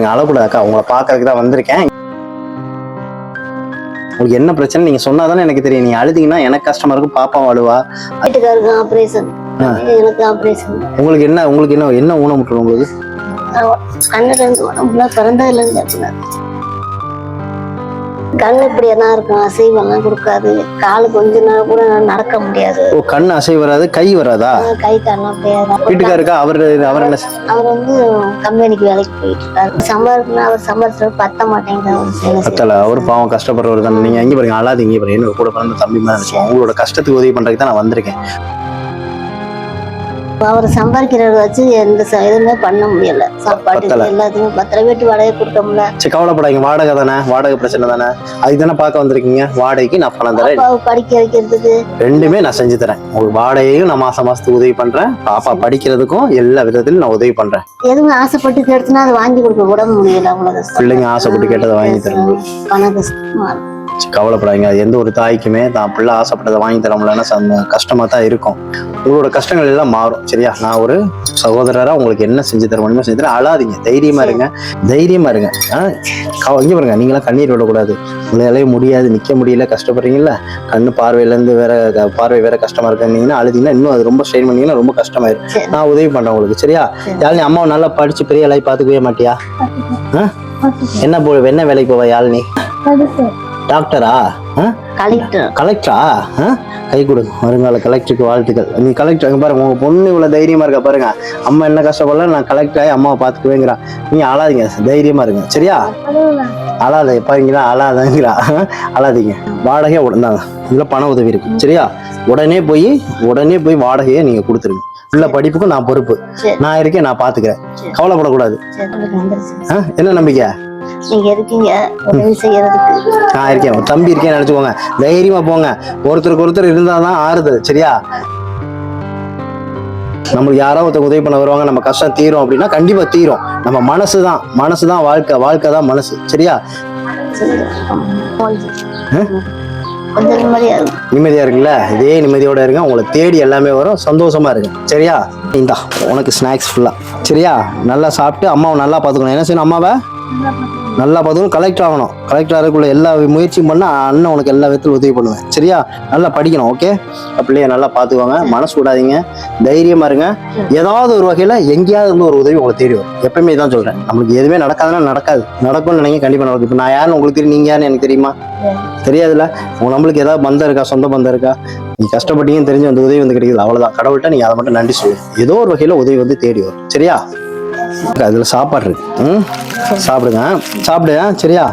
நீங்க அழக்கூடாதுக்கா, உங்களை பார்க்கறதுக்கு தான் வந்திருக்கேன். உங்களுக்கு என்ன பிரச்சனை நீங்க சொன்னாதானே எனக்கு தெரியும். நீங்க அழுதீங்கன்னா எனக்கு கஷ்டமா இருக்கும், பாப்பா அழுவா. வீட்டுக்காருக்கு ஆபரேஷன், எனக்கு ஆபரேஷன். உங்களுக்கு என்ன ஊனமுற்று உங்களுக்கு? கண்ணுல இருந்து உடம்புல பிறந்ததுல இருந்து கண் இப்படியே தான் இருக்கும், அசைவெல்லாம் கொடுக்காது. காலு கொஞ்ச நாள் கூட நடக்க முடியாது. ஓ, கண் அசை வராது, கை வராதா? கை காலெல்லாம் அப்படியே. வீட்டுக்காருக்கா? அவர் என்ன? அவர் வந்து கம்பெனிக்கு வேலைக்கு போயிட்டு இருக்காரு. சம்பாதிக்கணும், அவர் சம்பாதிச்சு பத்த மாட்டேங்குது. பத்தல, அவர் பாவம் கஷ்டப்படுறவர் தானே. நீங்க எங்க பாருங்க, அழாதீங்க. பாருங்க, என்னோட கூட பிறந்த தம்பி மாதிரி நினைச்சோம். உங்களோட கஷ்டத்துக்கு உதவி பண்றதுக்கு தான் நான் வந்திருக்கேன். அவர் சம்பாதிக்கிறத வச்சு எந்த எதுவுமே பண்ண முடியல. சாப்பாடு எல்லாத்துக்கும் 10 வீட்டு வாடகை கொடுக்க முடியல. சரி, கவலைப்படாதீங்க. வாடகை தானே, வாடகை பிரச்சனை தானே, அதுக்கு தானே பார்க்க வந்திருக்கீங்க. வாடகைக்கு நான் பணம் தரேன், படிக்க வைக்கிறதுக்கு ரெண்டுமே நான் செஞ்சு தரேன். உங்களுக்கு வாடகையும் நான் மாசத்துக்கு உதவி பண்றேன், பாப்பா படிக்கிறதுக்கும் எல்லா விதத்திலும் நான் உதவி பண்றேன். எதுவும் ஆசைப்பட்டு கேட்டுனா அதை வாங்கி கொடுக்க கூட முடியல. அவ்வளவு பிள்ளைங்க ஆசைப்பட்டு கேட்டதை வாங்கி தரேன். பண கஷ்டமா இருக்கு. கவலைப்படாதீங்க. எந்த ஒரு தாய்க்குமே தான் பிள்ளை ஆசைப்பட்டதை வாங்கி தர முடியலன்னா கஷ்டமா தான் இருக்கும். உங்களோட கஷ்டங்கள் எல்லாம் மாறும். சரியா? நான் ஒரு சகோதரரா உங்களுக்கு என்ன செஞ்சு தர முடியுமோ செஞ்சு தரேன். அழாதீங்க, தைரியமா இருங்க, தைரியமா இருங்க. இங்க பாருங்க, நீங்களாம் கண்ணீர் விடக்கூடாது. உங்களாலே முடியாது, நிக்க முடியல, கஷ்டப்படுறீங்கல்ல, கண்ணு பார்வையிலேருந்து பார்வை வேற கஷ்டமா இருக்குன்னீங்கன்னா அழுதிங்கன்னா இன்னும் அது ரொம்ப ஸ்ட்ரெயின் பண்ணீங்கன்னா ரொம்ப கஷ்டமாயிரும். நான் உதவி பண்றேன் உங்களுக்கு. சரியா? யாழினி, அம்மாவை நல்லா படிச்சு பெரிய வேலையை பார்த்துக்கவே மாட்டியா? என்ன வேலைக்கு போவா யாழினி? டாக்டரா? கலெக்டரா? கை கொடுங்க, வருங்கால கலெக்டருக்கு வாழ்த்துக்கள். நீ கலெக்டர் பாருங்க, உங்க பொண்ணு இவ்வளவு தைரியமா இருக்கா பாருங்க. அம்மா என்ன கஷ்டப்படல, நான் கலெக்டர் ஆகி அம்மாவை பார்த்துக்குவேங்கிறா. நீங்க அழாதீங்க, தைரியமா இருங்க. சரியா? அழாத பாருங்களா, அழாதங்கிறா. அழாதீங்க. வாடகையா உடனாங்க, இதுல பண உதவி இருக்கு. சரியா? உடனே போய் வாடகையை நீங்க கொடுத்துருங்க. உள்ள படிப்புக்கும் நான் பொறுப்பு, நான் இருக்கேன், நான் பாத்துக்கிறேன். கவலைப்படக்கூடாது. என்ன நம்பிக்கை? நீங்க இருக்கீங்க, உதவி செய்யறதுக்கு நான் இருக்கேன், தம்பி இருக்கேன் நினைச்சுக்கோங்க. தைரியமா போங்க. ஒருத்தருக்கு ஒருத்தர் இருந்தாதான் ஆறுதல். சரியா? நம்மளுக்கு யாராவது ஒருத்தர் உதவி பண்ண வருவாங்க, நம்ம கஷ்டம் தீரும் அப்படின்னா கண்டிப்பா தீரும். நம்ம மனசுதான் வாழ்க்கை தான் மனசு. சரியா? நிம்மதியா இருக்குல்ல? இதே நிம்மதியோட இருங்க. உங்களை தேடி எல்லாமே வரும். சந்தோஷமா இருக்கு. சரியா? இந்தா உனக்கு ஸ்நாக்ஸ் ஃபுல்லா. சரியா? நல்லா சாப்பிட்டு அம்மாவை நல்லா பாத்துக்கணும். என்ன செய்யணும்? அம்மாவை நல்லா பார்த்துக்கணும். கலெக்டர் ஆகணும். கலெக்டர் ஆகக்குள்ள எல்லா முயற்சியும் பண்ண அண்ணன் உனக்கு எல்லா விதத்திலும் உதவி பண்ணுவேன். சரியா? நல்லா படிக்கணும். ஓகே? பிள்ளைய நல்லா பார்த்துக்குவாங்க. மனசு விடாதீங்க, தைரியமா இருங்க. ஏதாவது ஒரு வகையில எங்கேயாவது இருந்து ஒரு உதவி உங்களை தேடி வரும். எப்பயுமே தான் சொல்றேன், நம்மளுக்கு எதுவுமே நடக்காதுன்னா நடக்காது. நடக்கும்னு நினைக்க கண்டிப்பா நடக்கும். இப்போ நான் யாருன்னு உங்களுக்கு தெரியும், நீங்க யாருன்னு எனக்கு தெரியுமா? தெரியாதுல்ல. நம்மளுக்கு ஏதாவது பந்தம் இருக்கா, சொந்த பந்தம் இருக்கா? நீ கஷ்டப்பட்டீங்கன்னு தெரிஞ்சு அந்த உதவி வந்து கிடைக்குது, அவ்வளவுதான். கடவுள்கிட்ட நீங்க அதை மட்டும் நன்றி சொல்லுங்க. ஏதோ ஒரு வகையில உதவி வந்து தேடி வரும். சரியா? அதுல சாப்பாடு இருக்கு, சாப்பிடுங்க. சரியா?